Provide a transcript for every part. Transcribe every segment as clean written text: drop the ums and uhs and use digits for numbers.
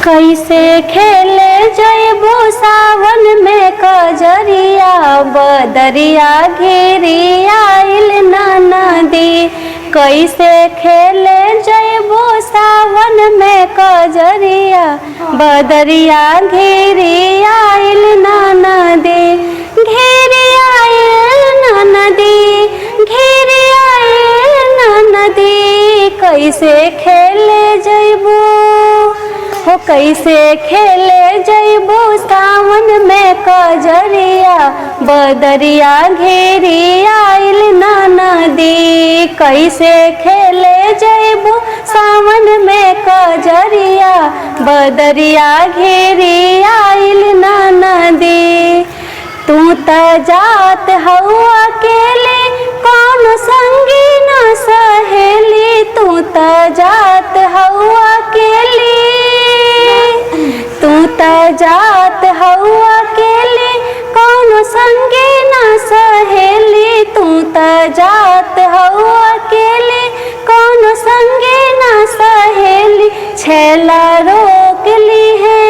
कैसे खेले जइबो सावन में कजरिया बदरिया घेरी आइल नदी। कैसे खेले जइबो सावन में कजरिया बदरिया घेरी आइल नदी। घेरी आइल नदी, घेरी आइल नदी। कैसे खेले जइबो हो, कैसे खेले जइबो सावन में कजरिया बदरिया घेरी आइल नदी। कैसे खेले जइबो सावन में कजरिया बदरिया घेरी आइल नदी। तू त जात हवा अकेले कौन संगी न सहेली। तू त जात हवा अकेले, तू त जात हवा अकेले कौन संगी न सहेली। तू त जात हवा अकेले कौन संगी न सहेली। छेला रोक ली है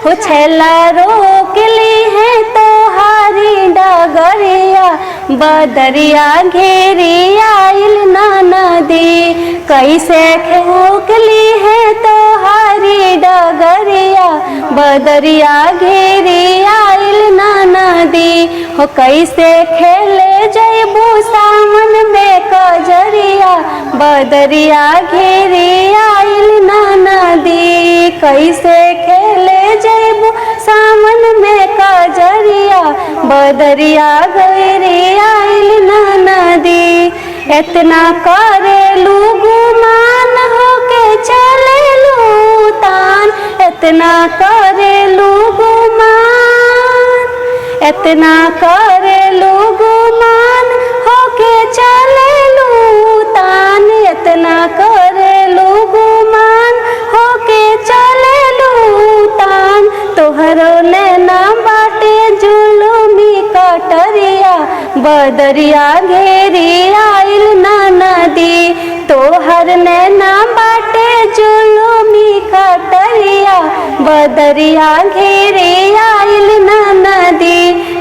हो, छेला रोक ली है तोहारी डगरिया बदरिया घेरी आइल नदी। कैसे रोक ली है तोहारी डगरिया बदरिया घेरी आइल नदी। हो कैसे खेले जइबो सावन में कजरिया बदरिया घेरी आइल नदी। कैसे खेले जइबो सावन में कजरिया बदरिया घेरी आइल नदी। इतना करेलू गुमान होके चलेलू तान। इतना करेलू गुमान, इतना करेलू गुमान होके चलेलू तान। इतना करेलू गुमान होके चलेलू तान। तोहरो नैना बाटे जुलुमी कटरिया बदरिया घेरी आइल नदी। तोहर नैना बाटे जुलुमी कटरिया बदरिया घेरी आइल नदी।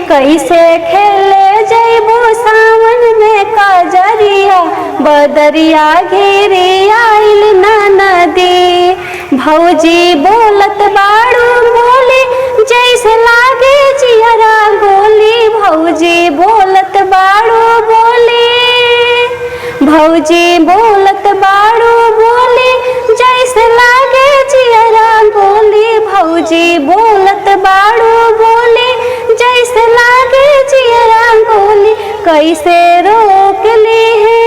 कैसे खेले जइबो सावन में कजरिया बदरिया घेरी आइल नदी। भौजी बोलत बाड़ू बोली जैसे लागे जियरा गोली। भौजी बोलत बाड़ू बोली, भौजी बोलत बाड़ू बोली जैसे लागे जियरा गोली। भौजी बोलत बाड़ू बोली जैसे लागे जियरा गोली। कैसे रोक ली है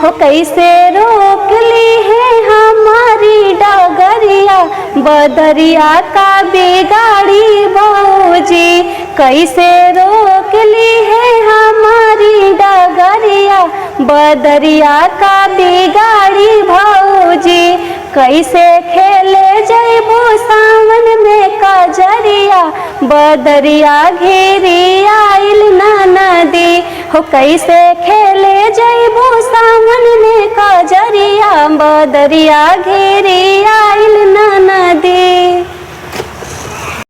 हो, कैसे रोक ली है हमारी डगरिया बदरिया का बिगाड़ी भौजी। कैसे रोक ली है हमारी डगरिया बदरिया का बिगाड़ी भौजी। कैसे खेले जइबो सावन में कजरिया बदरिया घेरी आइल नदी। हो कैसे खेले जइबो सावन में कजरिया बदरिया घेरी आइल नदी।